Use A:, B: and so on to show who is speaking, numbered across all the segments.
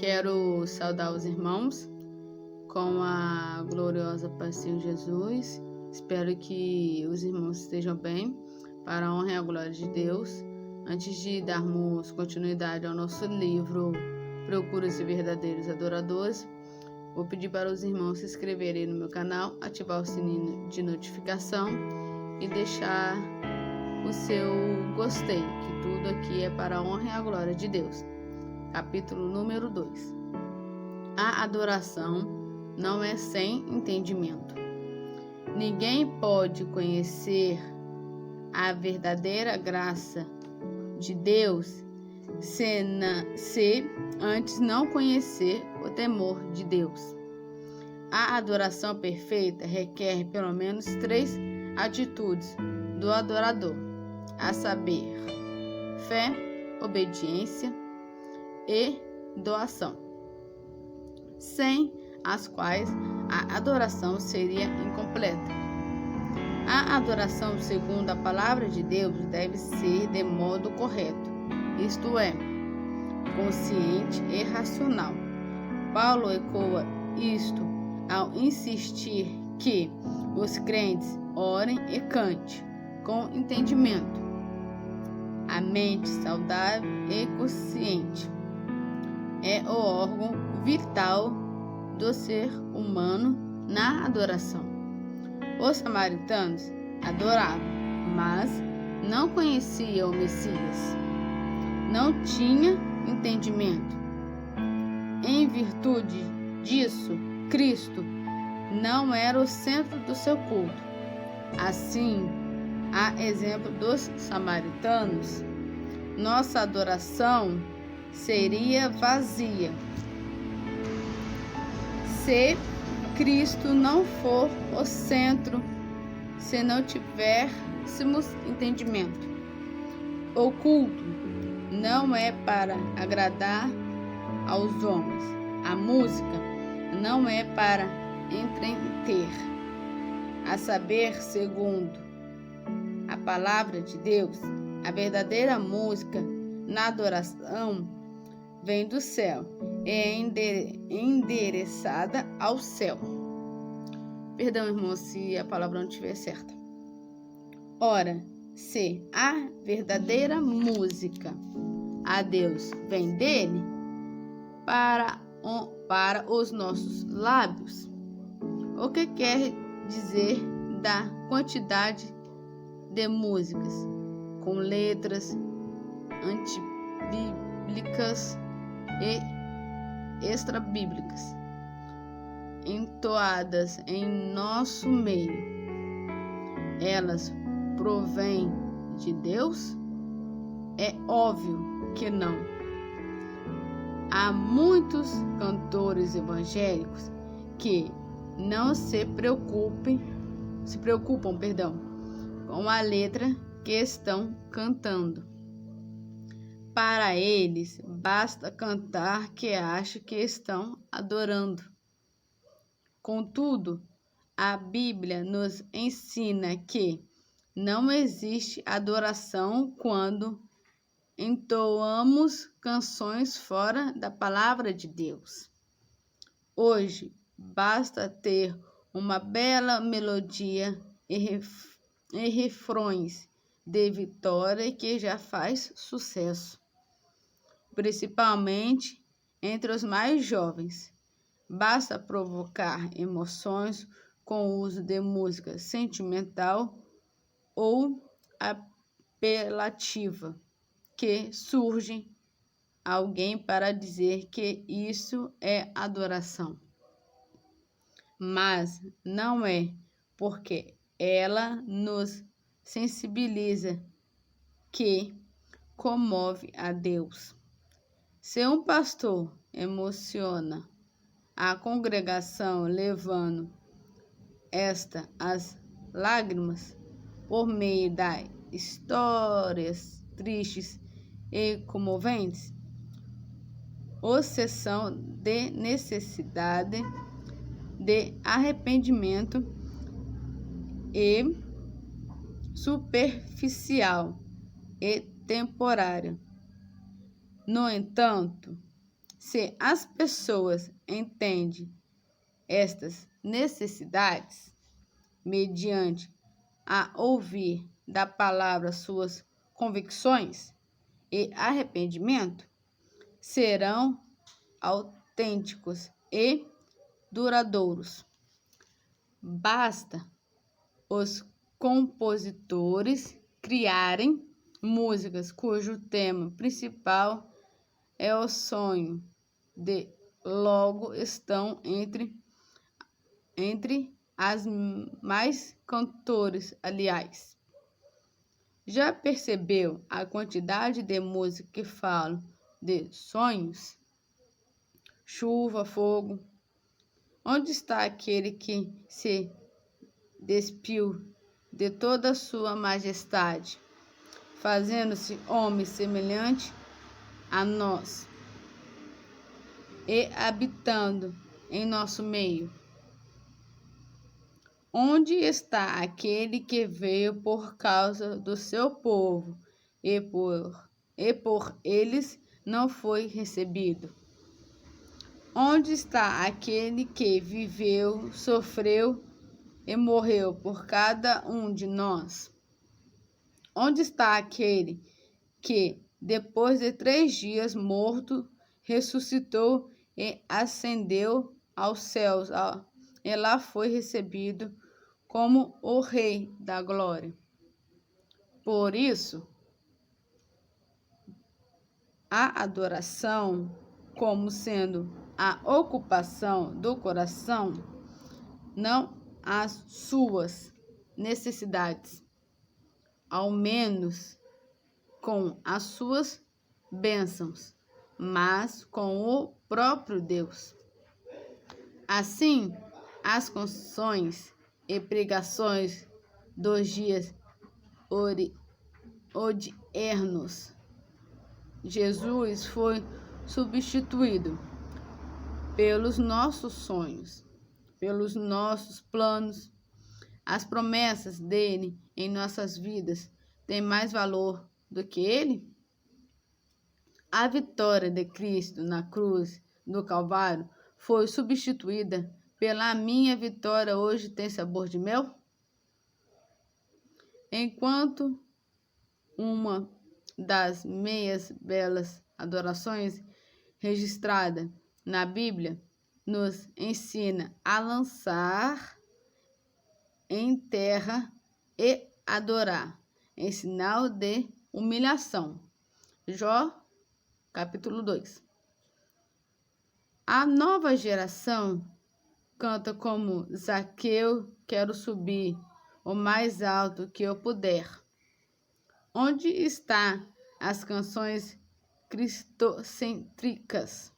A: Quero saudar os irmãos com a gloriosa paz do Senhor Jesus. Espero que os irmãos estejam bem, para a honra e a glória de Deus. Antes de darmos continuidade ao nosso livro Procura-se Verdadeiros Adoradores, vou pedir para os irmãos se inscreverem no meu canal, ativar o sininho de notificação e deixar o seu gostei, que tudo aqui é para a honra e a glória de Deus. Capítulo número 2. A adoração não é sem entendimento. Ninguém pode conhecer a verdadeira graça de Deus se antes não conhecer o temor de Deus. A adoração perfeita requer pelo menos 3 atitudes do adorador, a saber, fé, obediência e doação, sem as quais a adoração seria incompleta. A adoração, segundo a palavra de Deus, deve ser de modo correto, isto é, consciente e racional. Paulo ecoa isto ao insistir que os crentes orem e cantem com entendimento. A mente saudável e consciente é o órgão vital do ser humano na adoração. Os samaritanos adoravam, mas não conheciam o Messias. Não tinha entendimento. Em virtude disso, Cristo não era o centro do seu culto. Assim, a exemplo dos samaritanos, nossa adoração seria vazia se Cristo não for o centro, se não tivéssemos entendimento. O culto não é para agradar aos homens. A música não é para entreter. A saber, segundo a palavra de Deus, a verdadeira música na adoração vem do céu e é endereçada ao céu. Perdão, irmão, se a palavra não estiver certa. Ora, se a verdadeira música a Deus vem dele para os nossos lábios, o que quer dizer da quantidade de músicas com letras antibíblicas e extrabíblicas entoadas em nosso meio? Elas provêm de Deus? É óbvio que não. Há muitos cantores evangélicos que não se preocupam, com a letra que estão cantando. Para eles, basta cantar que acham que estão adorando. Contudo, a Bíblia nos ensina que não existe adoração quando entoamos canções fora da palavra de Deus. Hoje, basta ter uma bela melodia e refrões de vitória que já faz sucesso, principalmente entre os mais jovens. Basta provocar emoções com o uso de música sentimental ou apelativa, que surge alguém para dizer que isso é adoração. Mas não é, porque ela nos sensibiliza, que comove a Deus. Se um pastor emociona a congregação levando às lágrimas por meio das histórias tristes e comoventes, ou sessão de necessidade de arrependimento e superficial e temporária. No entanto, Se as pessoas entendem estas necessidades, mediante a ouvir da palavra suas convicções e arrependimento, serão autênticos e duradouros. Basta os compositores criarem músicas cujo tema principal é o sonho de logo estão entre as mais cantores, aliás. Já percebeu a quantidade de músicas que falam de sonhos? Chuva, fogo. Onde está aquele que se despiu de toda a sua majestade, fazendo-se homem semelhante a nós e habitando em nosso meio? Onde está aquele que veio por causa do seu povo e por eles não foi recebido? Onde está aquele que viveu, sofreu e morreu por cada um de nós? Onde está aquele que, depois de 3 dias morto, ressuscitou e ascendeu aos céus, e lá foi recebido como o Rei da Glória? Por isso, a adoração, como sendo a ocupação do coração, não as suas necessidades, ao menos com as suas bênçãos, mas com o próprio Deus. Assim, as canções e pregações dos dias odiernos, Jesus foi substituído pelos nossos sonhos, pelos nossos planos. As promessas dele em nossas vidas têm mais valor do que ele? A vitória de Cristo na cruz do Calvário foi substituída pela minha vitória hoje tem sabor de mel? Enquanto uma das meias belas adorações registrada na Bíblia nos ensina a lançar em terra e adorar, em sinal de humilhação. Jó, capítulo 2. A nova geração canta como Zaqueu, quero subir o mais alto que eu puder. Onde estão as canções cristocêntricas?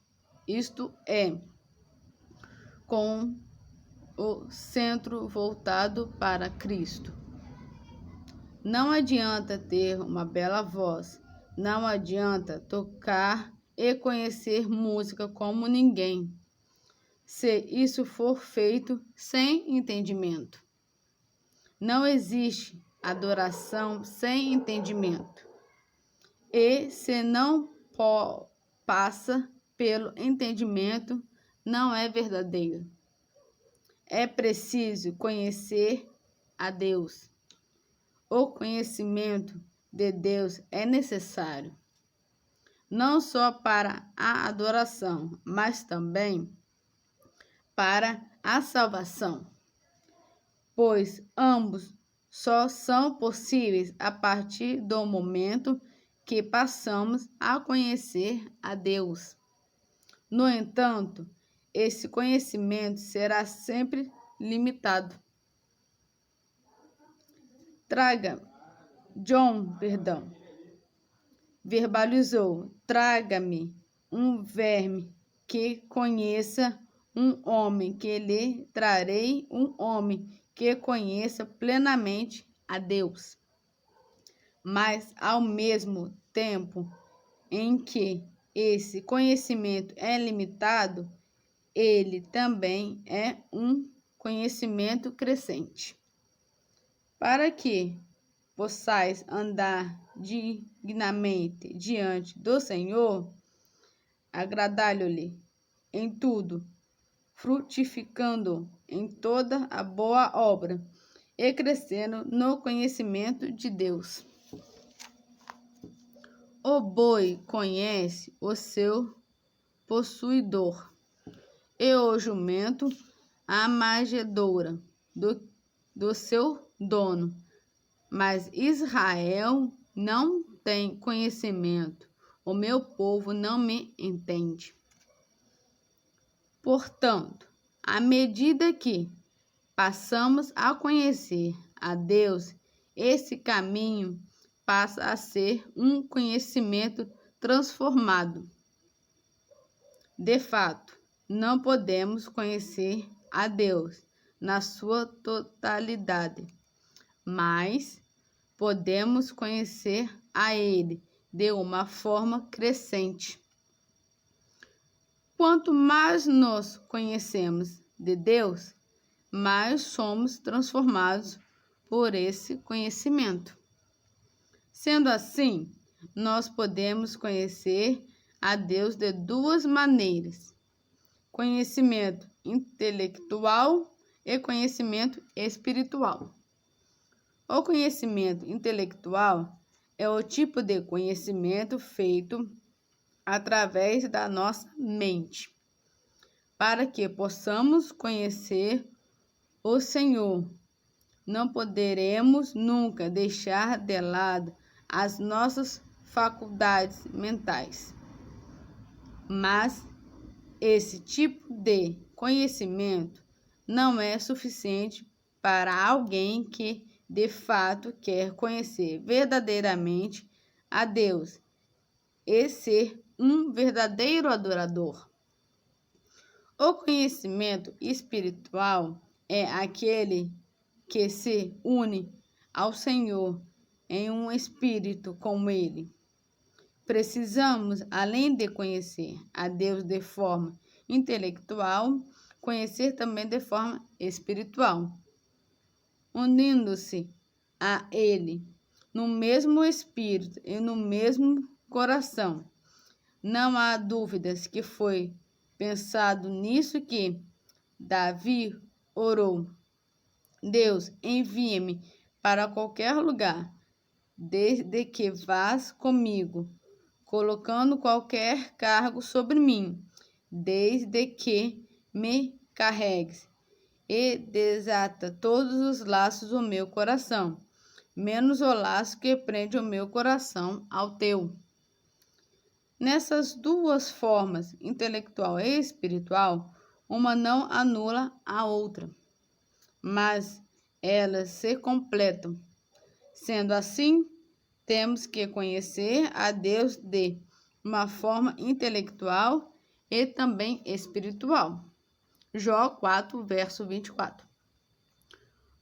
A: Isto é, com o centro voltado para Cristo. Não adianta ter uma bela voz, não adianta tocar e conhecer música como ninguém, se isso for feito sem entendimento. Não existe adoração sem entendimento. E se não passa pelo entendimento, não é verdadeiro. É preciso conhecer a Deus. O conhecimento de Deus é necessário, não só para a adoração, mas também para a salvação, pois ambos só são possíveis a partir do momento que passamos a conhecer a Deus. No entanto, esse conhecimento será sempre limitado. John verbalizou: traga-me um verme que conheça um homem, que lhe trarei um homem que conheça plenamente a Deus. Mas, ao mesmo tempo em que esse conhecimento é limitado, ele também é um conhecimento crescente. Para que possais andar dignamente diante do Senhor, agradando-lhe em tudo, frutificando em toda a boa obra e crescendo no conhecimento de Deus. O boi conhece o seu possuidor, e o jumento a manjedoura do seu dono. Mas Israel não tem conhecimento, o meu povo não me entende. Portanto, à medida que passamos a conhecer a Deus, esse caminho passa a ser um conhecimento transformado. De fato, não podemos conhecer a Deus na sua totalidade, mas podemos conhecer a Ele de uma forma crescente. Quanto mais nos conhecemos de Deus, mais somos transformados por esse conhecimento. Sendo assim, nós podemos conhecer a Deus de duas maneiras: conhecimento intelectual e conhecimento espiritual. O conhecimento intelectual é o tipo de conhecimento feito através da nossa mente, para que possamos conhecer o Senhor. Não poderemos nunca deixar de lado as nossas faculdades mentais. Mas esse tipo de conhecimento não é suficiente para alguém que de fato quer conhecer verdadeiramente a Deus e ser um verdadeiro adorador. O conhecimento espiritual é aquele que se une ao Senhor em um espírito como Ele. Precisamos, além de conhecer a Deus de forma intelectual, conhecer também de forma espiritual, unindo-se a Ele no mesmo espírito e no mesmo coração. Não há dúvidas que foi pensado nisso que Davi orou: Deus, envia-me para qualquer lugar, desde que vás comigo, colocando qualquer cargo sobre mim, desde que me carregues, e desata todos os laços do meu coração, menos o laço que prende o meu coração ao teu. Nessas duas formas, intelectual e espiritual, uma não anula a outra, mas elas se completam. Sendo assim, temos que conhecer a Deus de uma forma intelectual e também espiritual. Jó 4, verso 24.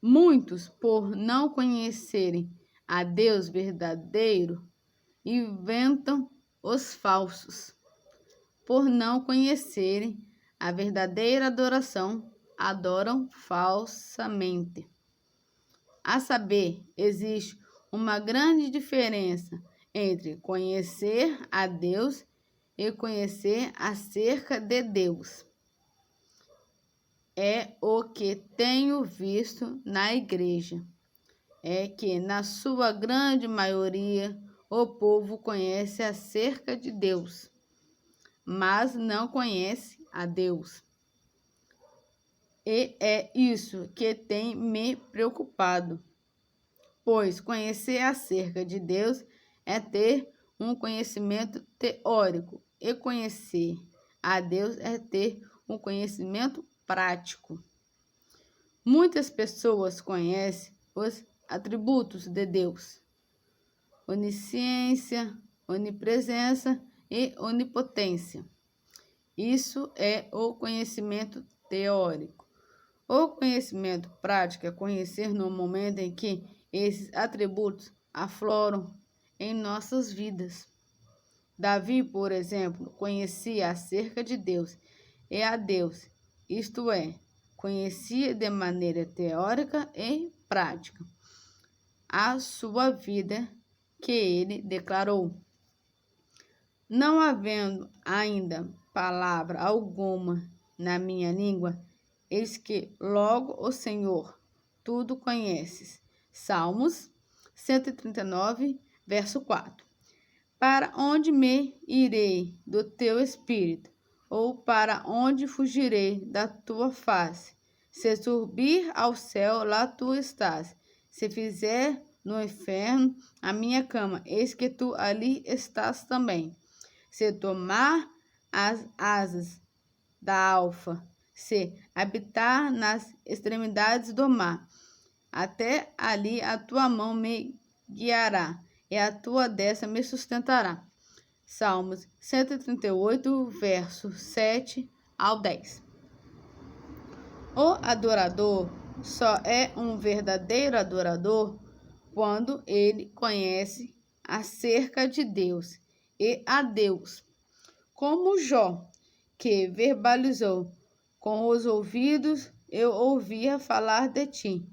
A: Muitos, por não conhecerem a Deus verdadeiro, inventam os falsos. Por não conhecerem a verdadeira adoração, adoram falsamente. A saber, existe uma grande diferença entre conhecer a Deus e conhecer acerca de Deus. É o que tenho visto na igreja, é que na sua grande maioria o povo conhece acerca de Deus, mas não conhece a Deus. E é isso que tem me preocupado, pois conhecer acerca de Deus é ter um conhecimento teórico, e conhecer a Deus é ter um conhecimento prático. Muitas pessoas conhecem os atributos de Deus: onisciência, onipresença e onipotência. Isso é o conhecimento teórico. O conhecimento prático é conhecer no momento em que esses atributos afloram em nossas vidas. Davi, por exemplo, conhecia acerca de Deus e a Deus, isto é, conhecia de maneira teórica e prática a sua vida que ele declarou: Não havendo ainda palavra alguma na minha língua, eis que logo o Senhor tudo conheces. Salmos 139, verso 4. Para onde me irei do teu espírito? Ou para onde fugirei da tua face? Se subir ao céu, lá tu estás. Se fizer no inferno a minha cama, eis que tu ali estás também. Se tomar as asas da alfa, se habitar nas extremidades do mar, até ali a tua mão me guiará e a tua destra me sustentará. Salmos 138, versos 7 ao 10. O adorador só é um verdadeiro adorador quando ele conhece acerca de Deus e a Deus. Como Jó, que verbalizou: com os ouvidos eu ouvia falar de ti,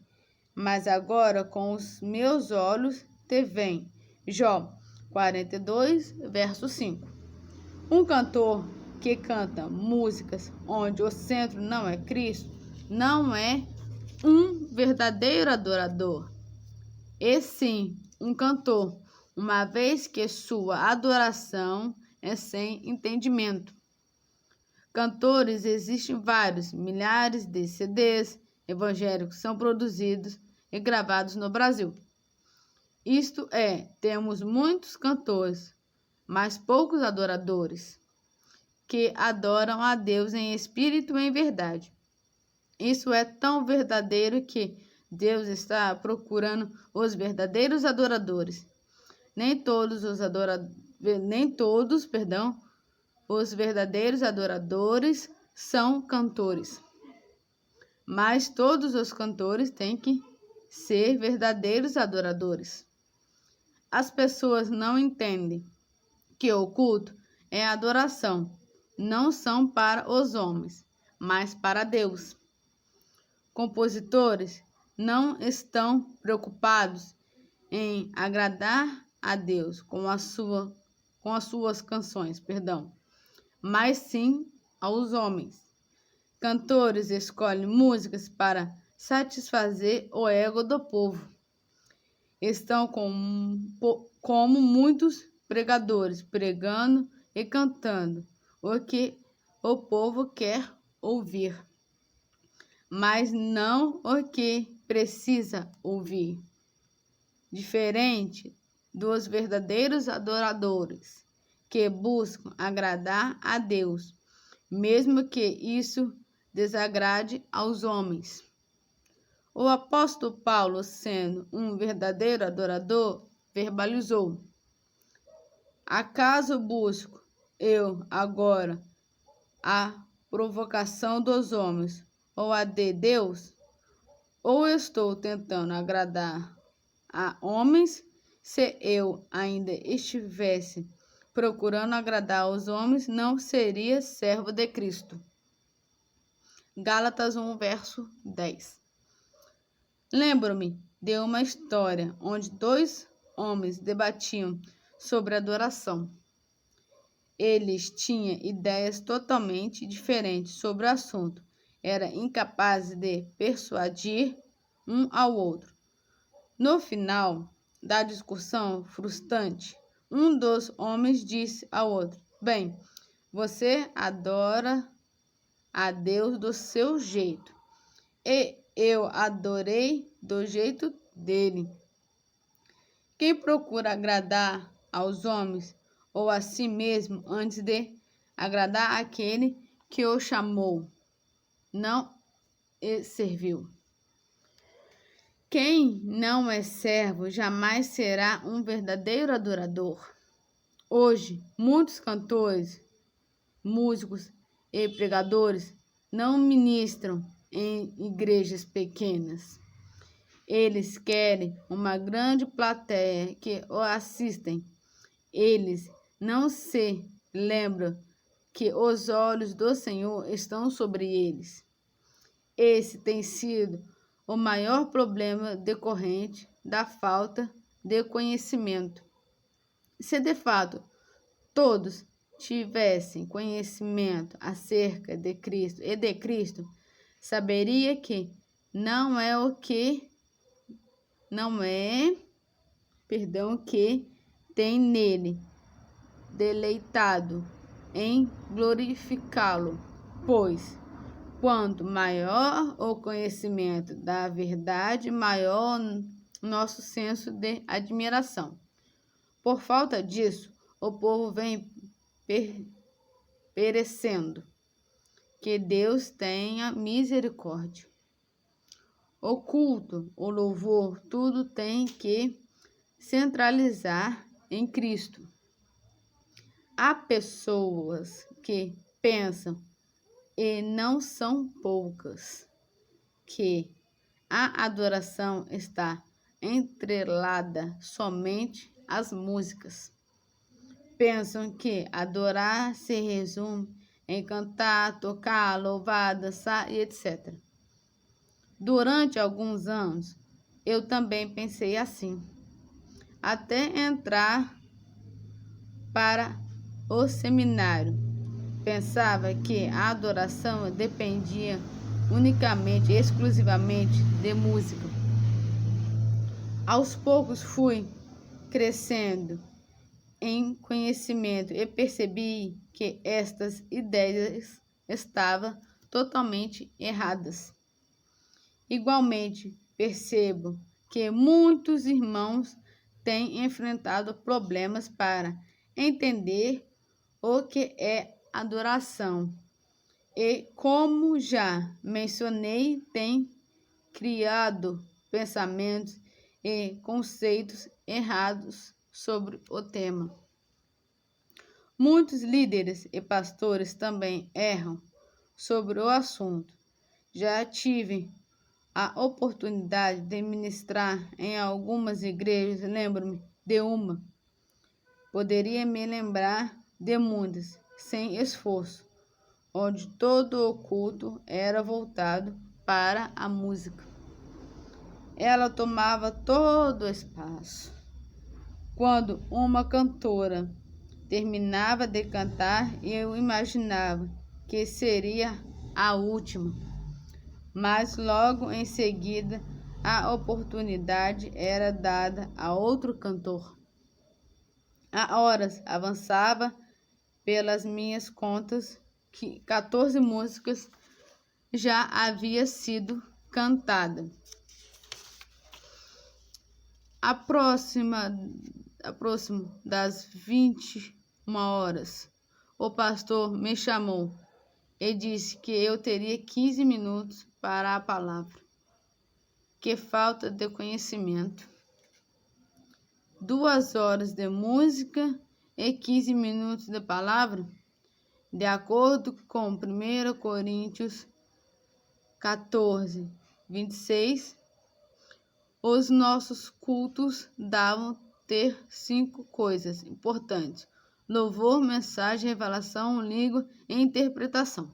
A: mas agora com os meus olhos te veem. Jó 42, verso 5. Um cantor que canta músicas onde o centro não é Cristo não é um verdadeiro adorador, e sim um cantor, uma vez que sua adoração é sem entendimento. Cantores existem vários, milhares de CDs evangélicos são produzidos e gravados no Brasil. Isto é, temos muitos cantores, mas poucos adoradores, que adoram a Deus em espírito e em verdade. Isso é tão verdadeiro que Deus está procurando os verdadeiros adoradores. Nem todos os verdadeiros adoradores são cantores, mas todos os cantores têm que ser verdadeiros adoradores. As pessoas não entendem que o culto é adoração, não são para os homens, mas para Deus. Compositores não estão preocupados em agradar a Deus com as suas canções, mas sim aos homens. Cantores escolhem músicas para satisfazer o ego do povo. Estão como muitos pregadores, pregando e cantando o que o povo quer ouvir, mas não o que precisa ouvir. Diferente dos verdadeiros adoradores, que buscam agradar a Deus, mesmo que isso desagrade aos homens. O apóstolo Paulo, sendo um verdadeiro adorador, verbalizou: acaso busco eu agora a provocação dos homens ou a de Deus? Ou estou tentando agradar a homens? Se eu ainda estivesse procurando agradar aos homens, não seria servo de Cristo. Gálatas 1, verso 10. Lembro-me de uma história onde dois homens debatiam sobre adoração. Eles tinham ideias totalmente diferentes sobre o assunto. Eram incapazes de persuadir um ao outro. No final da discussão frustrante, um dos homens disse ao outro: bem, você adora a Deus do seu jeito, e eu adorei do jeito dele. Quem procura agradar aos homens ou a si mesmo antes de agradar aquele que o chamou, não o serviu. Quem não é servo jamais será um verdadeiro adorador. Hoje, muitos cantores, músicos e pregadores não ministram em igrejas pequenas. Eles querem uma grande plateia que o assistem. Eles não se lembram que os olhos do Senhor estão sobre eles. Esse tem sido o maior problema decorrente da falta de conhecimento. Se de fato todos tivessem conhecimento acerca de Cristo e de Cristo, saberia que não é o que tem nele deleitado em glorificá-lo, pois quanto maior o conhecimento da verdade, maior nosso senso de admiração. Por falta disso, o povo vem perecendo. Que Deus tenha misericórdia. O culto, o louvor, tudo tem que centralizar em Cristo. Há pessoas que pensam, e não são poucas, que a adoração está entrelada somente às músicas. Pensam que adorar se resume em cantar, tocar, louvar, dançar e etc. Durante alguns anos, eu também pensei assim, até entrar para o seminário. Pensava que a adoração dependia unicamente, exclusivamente de música. Aos poucos fui crescendo em conhecimento e percebi que estas ideias estavam totalmente erradas. Igualmente, percebo que muitos irmãos têm enfrentado problemas para entender o que é adoração e, como já mencionei, têm criado pensamentos e conceitos errados sobre o tema. Muitos líderes e pastores também erram sobre o assunto. Já tive a oportunidade de ministrar em algumas igrejas, lembro-me de uma. Poderia me lembrar de muitas, sem esforço, onde todo o culto era voltado para a música. Ela tomava todo o espaço. Quando uma cantora terminava de cantar, eu imaginava que seria a última, mas logo em seguida a oportunidade era dada a outro cantor. Há horas avançava pelas minhas contas que 14 músicas já haviam sido cantadas. Próximo das 21 horas, o pastor me chamou e disse que eu teria 15 minutos para a palavra. Que falta de conhecimento! 2 horas de música e 15 minutos de palavra? De acordo com 1 Coríntios 14, 26, os nossos cultos davam ter 5 coisas importantes: louvor, mensagem, revelação, língua e interpretação.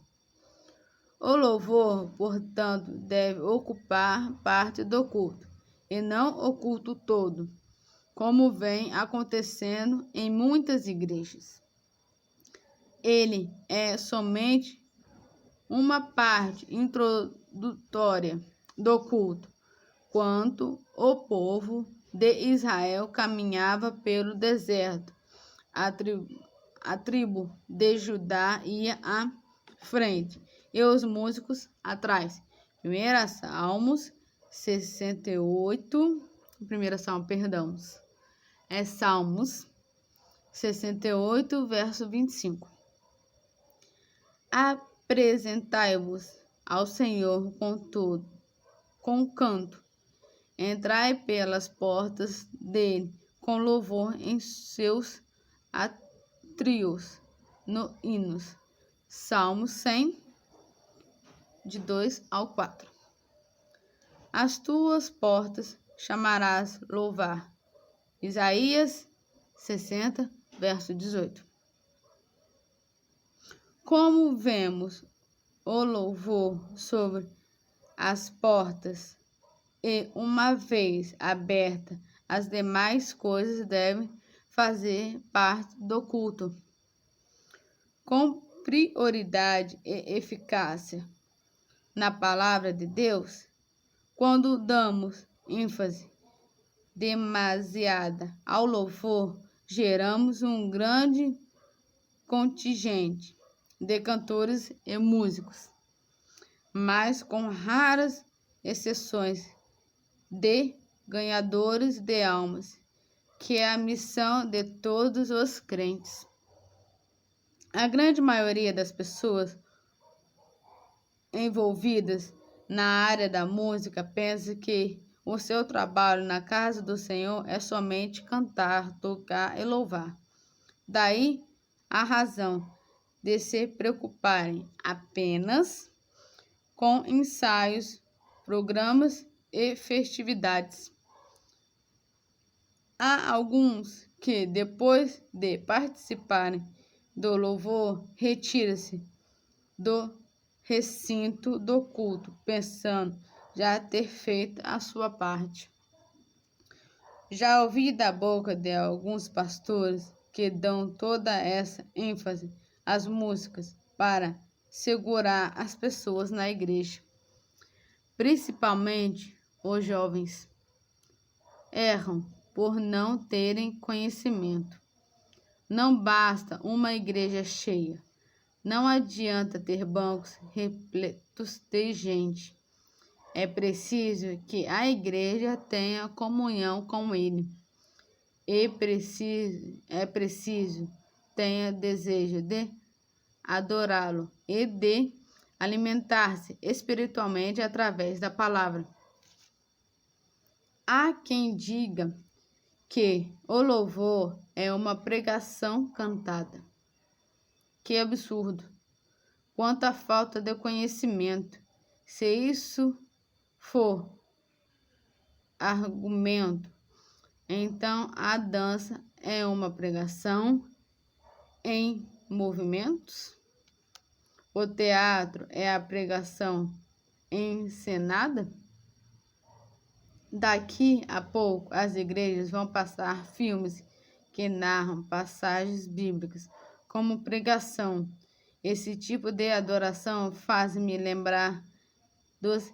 A: O louvor, portanto, deve ocupar parte do culto, e não o culto todo, como vem acontecendo em muitas igrejas. Ele é somente uma parte introdutória do culto, quando o povo de Israel caminhava pelo deserto. A tribo de Judá ia à frente e os músicos atrás. 1 Salmos 68, Salmos 68, verso 25. Apresentai-vos ao Senhor com canto. Entrai pelas portas dele com louvor em seus átrios, no hinos. Salmo 100, de 2 ao 4. As tuas portas chamarás louvar. Isaías 60, verso 18. Como vemos o louvor sobre as portas, e uma vez aberta, as demais coisas devem fazer parte do culto. com prioridade e eficácia na palavra de Deus, quando damos ênfase demasiada ao louvor, geramos um grande contingente de cantores e músicos, mas com raras exceções de ganhadores de almas, que é a missão de todos os crentes. A grande maioria das pessoas envolvidas na área da música pensa que o seu trabalho na casa do Senhor é somente cantar, tocar e louvar. Daí a razão de se preocuparem apenas com ensaios, programas e festividades. Há alguns que, depois de participarem do louvor, retiram-se do recinto do culto, pensando já ter feito a sua parte. Já ouvi da boca de alguns pastores que dão toda essa ênfase às músicas para segurar as pessoas na igreja, principalmente os jovens. Erram por não terem conhecimento. Não basta uma igreja cheia. Não adianta ter bancos repletos de gente. É preciso que a igreja tenha comunhão com Ele. É preciso tenha desejo de adorá-lo e de alimentar-se espiritualmente através da palavra. Há quem diga que o louvor é uma pregação cantada. Que absurdo! Quanta falta de conhecimento! Se isso for argumento, então a dança é uma pregação em movimentos? O teatro é a pregação encenada? Daqui a pouco as igrejas vão passar filmes que narram passagens bíblicas como pregação. Esse tipo de adoração faz-me lembrar dos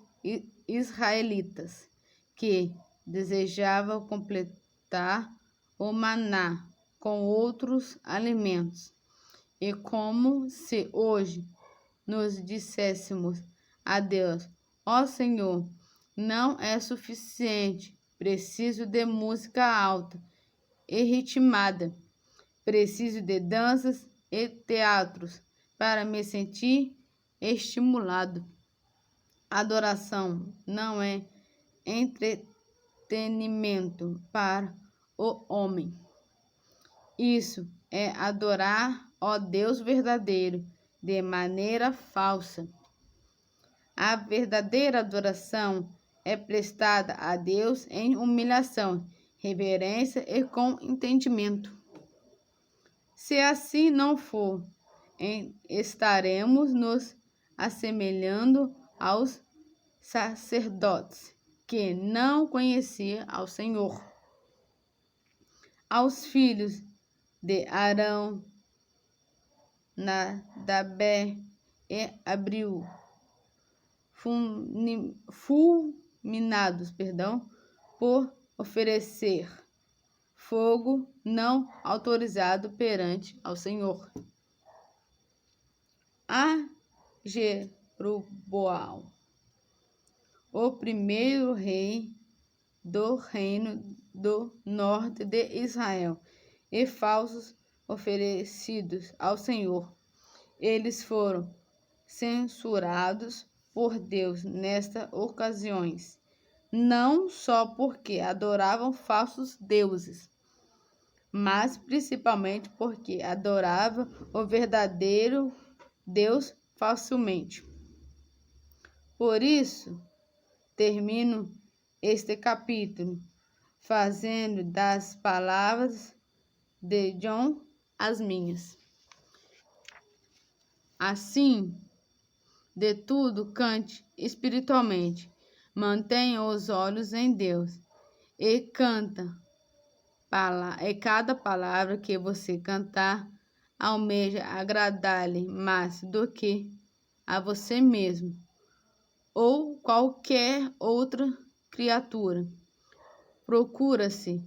A: israelitas que desejavam completar o maná com outros alimentos. E como se hoje nos disséssemos a Deus: ó Senhor, não é suficiente, preciso de música alta e ritmada, preciso de danças e teatros para me sentir estimulado. Adoração não é entretenimento para o homem. Isso é adorar ó Deus verdadeiro de maneira falsa. A verdadeira adoração é prestada a Deus em humilhação, reverência e com entendimento. Se assim não for, estaremos nos assemelhando aos sacerdotes que não conheciam ao Senhor. Aos filhos de Arão, Nadabé e Abiú, fulminados por oferecer fogo não autorizado perante ao Senhor. A Jeroboão, o primeiro rei do reino do norte de Israel, e falsos oferecidos ao Senhor. Eles foram censurados por Deus nestas ocasiões, não só porque adoravam falsos deuses, mas principalmente porque adoravam o verdadeiro Deus falsamente. Por isso, termino este capítulo fazendo das palavras de John as minhas. Assim, de tudo cante espiritualmente, mantenha os olhos em Deus e cada palavra que você cantar, almeja agradar-lhe mais do que a você mesmo ou qualquer outra criatura, procura-se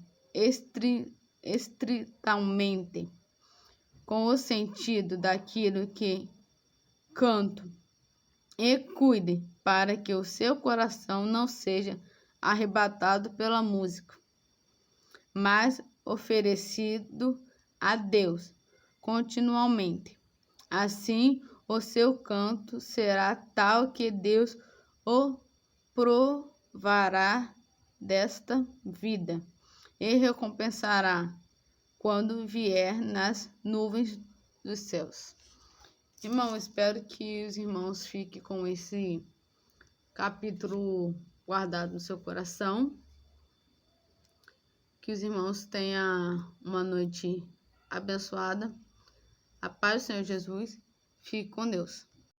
A: estritamente com o sentido daquilo que canto e cuide para que o seu coração não seja arrebatado pela música, mas oferecido a Deus continuamente. Assim, o seu canto será tal que Deus o provará desta vida e recompensará quando vier nas nuvens dos céus. Irmão, espero que os irmãos fiquem com esse capítulo guardado no seu coração. Que os irmãos tenham uma noite abençoada. A paz do Senhor Jesus. Fique com Deus.